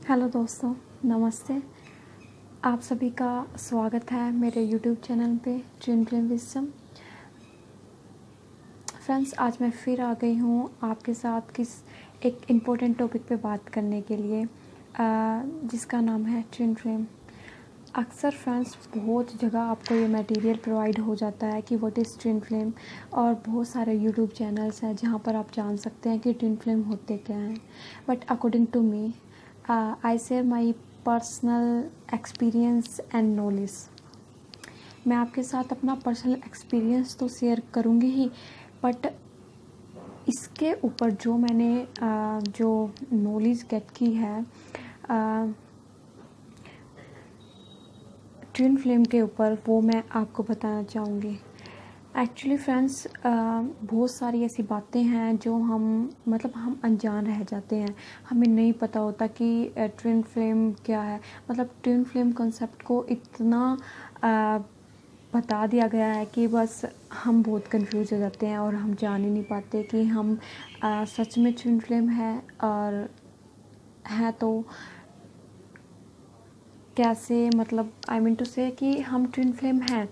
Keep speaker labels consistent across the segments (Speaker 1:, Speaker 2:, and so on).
Speaker 1: Hello दोस्तों, नमस्ते। आप सभी का स्वागत है मेरे यूट्यूब चैनल पे ट्विन फ्लेम विजडम। फ्रेंड्स, आज मैं फिर आ गई हूँ आपके साथ एक इम्पोर्टेंट टॉपिक पे बात करने के लिए, जिसका नाम है ट्विन फ्लेम। अक्सर फ्रेंड्स बहुत जगह आपको ये मटेरियल प्रोवाइड हो जाता है कि व्हाट इज़ ट्विन फ्लेम, और बहुत सारे यूट्यूब चैनल्स हैं जहाँ पर आप जान सकते हैं कि ट्विन फ्लेम होते क्या हैं। But according to me, I share my personal experience and knowledge. मैं आपके साथ अपना पर्सनल एक्सपीरियंस तो शेयर करूँगी ही, बट इसके ऊपर जो मैंने जो नॉलेज गेट की है ट्विन फ्लेम के ऊपर, वो मैं आपको बताना चाहूँगी। एक्चुअली फ्रेंड्स, बहुत सारी ऐसी बातें हैं जो हम अनजान रह जाते हैं। हमें नहीं पता होता कि ट्विन फ्लेम क्या है। ट्विन फ्लेम कॉन्सेप्ट को इतना बता दिया गया है कि बस हम बहुत कंफ्यूज हो जाते हैं और हम जान ही नहीं पाते कि हम सच में ट्विन फ्लेम है, और है तो कैसे। आई मीन टू से कि हम ट्विन फ्लेम हैं,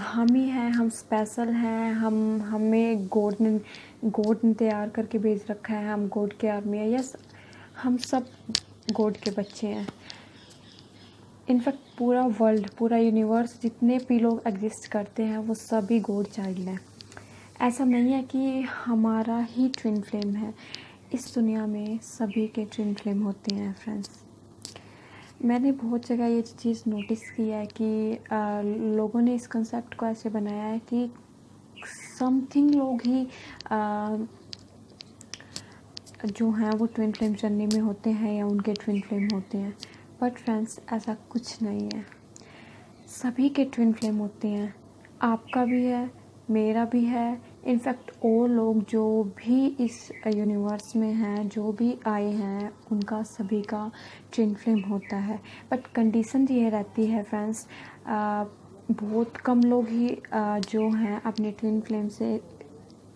Speaker 1: हम ही हैं, हम स्पेशल हैं। हमें गॉड ने तैयार करके भेज रखा है। हम गॉड के आर्मी है। यस, हम सब गॉड के बच्चे हैं। इनफैक्ट पूरा वर्ल्ड, पूरा यूनिवर्स, जितने भी लोग एग्जिस्ट करते हैं वो सभी गॉड चाइल्ड हैं। ऐसा नहीं है कि हमारा ही ट्विन फ्लेम है। इस दुनिया में सभी के ट्विन फ्लेम होते हैं फ्रेंड्स। मैंने बहुत जगह ये चीज़ नोटिस की है कि लोगों ने इस कंसेप्ट को ऐसे बनाया है कि समथिंग लोग ही जो हैं वो ट्विन फ्लेम जर्नी में होते हैं या उनके ट्विन फ्लेम होते हैं। बट फ्रेंड्स, ऐसा कुछ नहीं है। सभी के ट्विन फ्लेम होते हैं। आपका भी है, मेरा भी है। इनफैक्ट और लोग जो भी इस यूनिवर्स में हैं, जो भी आए हैं, उनका सभी का ट्विन फ्लेम होता है। बट कंडीशन ये रहती है फ्रेंड्स, बहुत कम लोग ही जो हैं अपने ट्विन फ्लेम से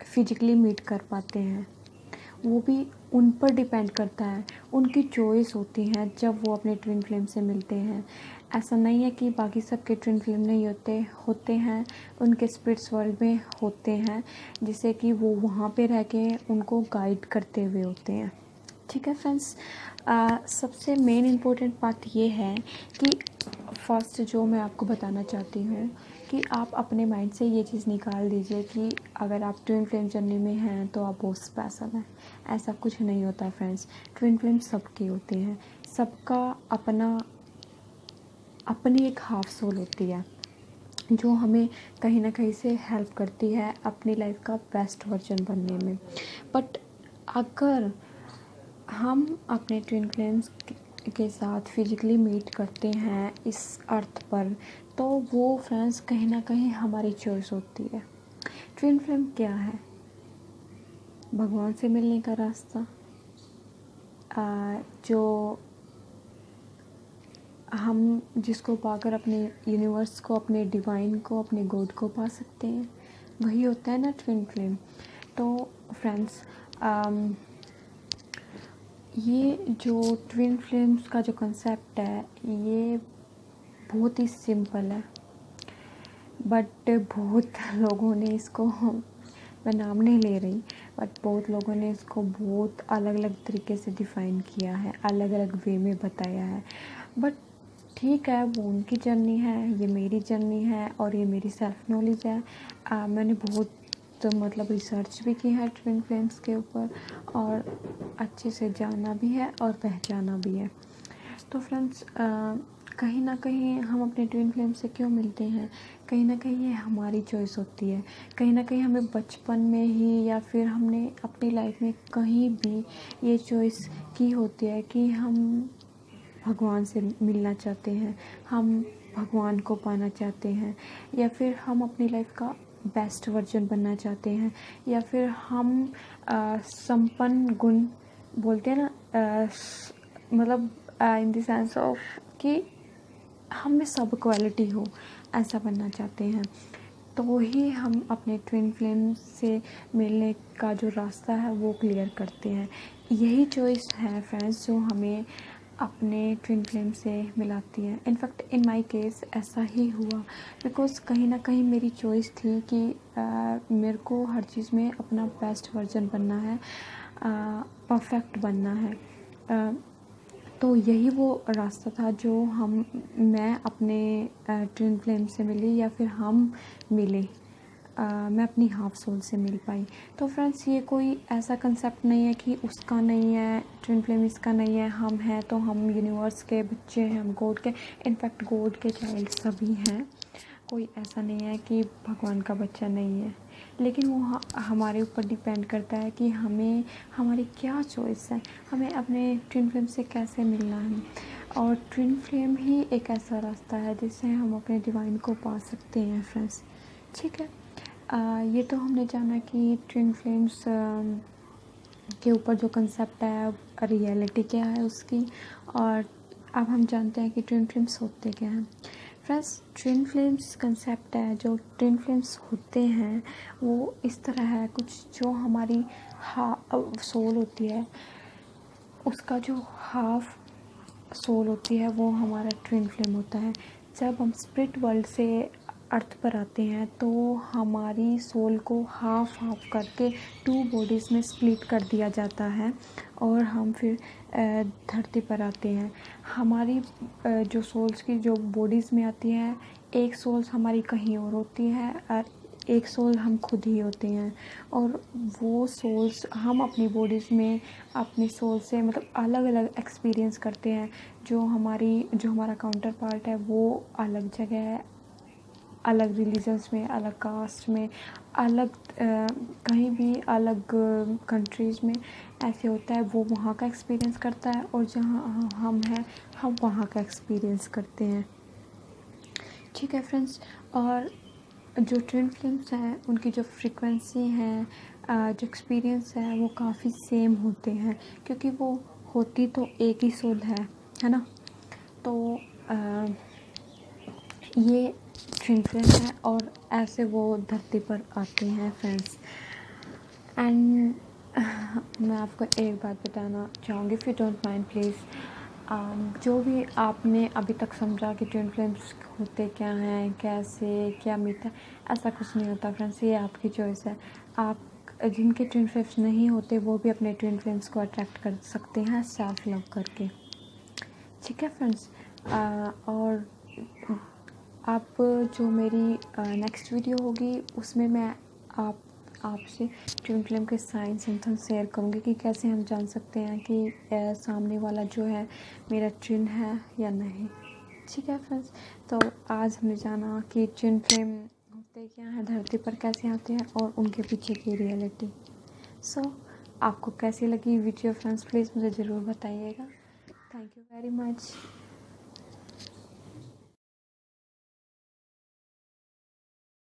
Speaker 1: फिजिकली मीट कर पाते हैं। वो भी उन पर डिपेंड करता है, उनकी चॉइस होती है जब वो अपने ट्विन फ्लेम से मिलते हैं। ऐसा नहीं है कि बाकी सबके ट्विन फ्लेम नहीं होते हैं, उनके स्पिरिट्स वर्ल्ड में होते हैं, जिससे कि वो वहाँ पे रह के उनको गाइड करते हुए होते हैं। ठीक है फ्रेंड्स, सबसे मेन इम्पोर्टेंट बात ये है कि फर्स्ट जो मैं आपको बताना चाहती हूँ कि आप अपने माइंड से ये चीज़ निकाल दीजिए कि अगर आप ट्विन फ्लेम जर्नी में हैं तो आप बहुत स्पेशल हैं। ऐसा कुछ नहीं होता फ्रेंड्स। ट्विन फ्लेम सबके होते हैं, सबका अपनी एक हाफ सोल होती है जो हमें कहीं ना कहीं से हेल्प करती है अपनी लाइफ का बेस्ट वर्जन बनने में। बट अगर हम अपने ट्विन फ्लेम्स के साथ फिजिकली मीट करते हैं इस अर्थ पर, तो वो फ्रेंड्स कहीं ना कहीं हमारी चॉइस होती है। ट्विन फ्लेम क्या है? भगवान से मिलने का रास्ता, जो हम जिसको पाकर अपने यूनिवर्स को, अपने डिवाइन को, अपने गॉड को पा सकते हैं, वही होता है ना ट्विन फ्लेम। तो फ्रेंड्स, ये जो ट्विन फ्लेम्स का जो कंसेप्ट है ये बहुत ही सिंपल है, बट बहुत लोगों ने इसको, मैं नाम नहीं ले रही, बट बहुत लोगों ने इसको बहुत अलग अलग तरीके से डिफ़ाइन किया है, अलग अलग वे में बताया है। बट ठीक है, वो उनकी जर्नी है, ये मेरी जर्नी है, और ये मेरी सेल्फ नॉलेज है। मैंने बहुत रिसर्च भी की है ट्विन फ्लेम्स के ऊपर, और अच्छे से जाना भी है और पहचाना भी है। तो फ्रेंड्स, कहीं ना कहीं हम अपने ट्विन फ्लेम से क्यों मिलते हैं? कहीं ना कहीं ये हमारी चॉइस होती है। कहीं ना कहीं हमें बचपन में ही या फिर हमने अपनी लाइफ में कहीं भी ये चॉइस की होती है कि हम भगवान से मिलना चाहते हैं, हम भगवान को पाना चाहते हैं, या फिर हम अपनी लाइफ का बेस्ट वर्जन बनना चाहते हैं, या फिर हम संपन्न गुण बोलते हैं ना, इन द सेंस ऑफ कि हम में सब क्वालिटी हो, ऐसा बनना चाहते हैं। तो ही हम अपने ट्विन फ्लेम से मिलने का जो रास्ता है वो क्लियर करते हैं। यही चॉइस है फ्रेंड्स जो हमें अपने ट्विन फ्लेम से मिलाती है। इनफैक्ट इन माय केस ऐसा ही हुआ, बिकॉज़ कहीं ना कहीं मेरी चॉइस थी कि मेरे को हर चीज़ में अपना बेस्ट वर्जन बनना है, परफेक्ट बनना है। तो यही वो रास्ता था जो मैं अपने ट्विन फ्लेम से मिली, या फिर हम मिले, मैं अपनी हाफ सोल से मिल पाई। तो फ्रेंड्स ये कोई ऐसा कंसेप्ट नहीं है कि उसका नहीं है ट्विन फ्लेम, इसका नहीं है, हम हैं तो हम यूनिवर्स के बच्चे हैं, हम गॉड के, इनफैक्ट गॉड के चाइल्ड सभी हैं। कोई ऐसा नहीं है कि भगवान का बच्चा नहीं है, लेकिन वो हमारे ऊपर डिपेंड करता है कि हमें हमारी क्या चॉइस है, हमें अपने ट्विन फ्लेम से कैसे मिलना है। और ट्विन फ्लेम ही एक ऐसा रास्ता है जिससे हम अपने डिवाइन को पा सकते हैं फ्रेंड्स। ठीक है, ये तो हमने जाना कि ट्विन फ्लेम्स के ऊपर जो कंसेप्ट है, रियलिटी क्या है उसकी, और अब हम जानते हैं कि ट्विन फ्लेम्स होते क्या हैं। फ्रेंड्स, ट्विन फ्लेम्स कंसेप्ट है, जो ट्विन फ्लेम्स होते हैं वो इस तरह है कुछ, जो हमारी सोल होती है, उसका जो हाफ सोल होती है वो हमारा ट्विन फ्लेम होता है। जब हम स्पिरिट वर्ल्ड से अर्थ पर आते हैं तो हमारी सोल को हाफ करके 2 बॉडीज़ में स्प्लिट कर दिया जाता है, और हम फिर धरती पर आते हैं। हमारी जो सोल्स की जो बॉडीज़ में आती है, एक सोल्स हमारी कहीं और होती है और एक सोल हम खुद ही होते हैं। और वो सोल्स हम अपनी बॉडीज़ में अपनी सोल से मतलब अलग अलग एक्सपीरियंस करते हैं। जो हमारा काउंटर पार्ट है वो अलग जगह है, अलग रिलीजन्स में, अलग कास्ट में, अलग कहीं भी अलग कंट्रीज़ में ऐसे होता है। वो वहाँ का एक्सपीरियंस करता है, और जहाँ हम हैं हम वहाँ का एक्सपीरियंस करते हैं। ठीक है फ्रेंड्स, और जो ट्विन फ्लेम्स हैं उनकी जो फ्रीक्वेंसी है, जो एक्सपीरियंस है वो काफ़ी सेम होते हैं, क्योंकि वो होती तो एक ही सोल है ना। तो ये ट्विन फ्लेम है और ऐसे वो धरती पर आते हैं फ्रेंड्स। एंड मैं आपको एक बात बताना चाहूँगी, if you don't mind please, जो भी आपने अभी तक समझा कि ट्विन फ्लेम्स होते क्या हैं, कैसे क्या मीट है, ऐसा कुछ नहीं होता फ्रेंड्स, ये आपकी चॉइस है। आप जिनके ट्विन फ्लेम्स नहीं होते वो भी अपने ट्विन फ्लेम्स को अट्रैक्ट कर सकते हैं सेल्फ लव करके। ठीक है फ्रेंड्स, और आप जो मेरी नेक्स्ट वीडियो होगी उसमें मैं आपसे ट्विन फ्लेम के साइन सिम्पटम्स शेयर करूँगी कि कैसे हम जान सकते हैं कि सामने वाला जो है मेरा ट्विन है या नहीं। ठीक है फ्रेंड्स, तो आज हमने जाना कि ट्विन फ्लेम होते क्या हैं, धरती पर कैसे आते हैं, और उनके पीछे की रियलिटी। सो आपको कैसी लगी वीडियो फ्रेंड्स, प्लीज़ मुझे ज़रूर बताइएगा। Thank you very much.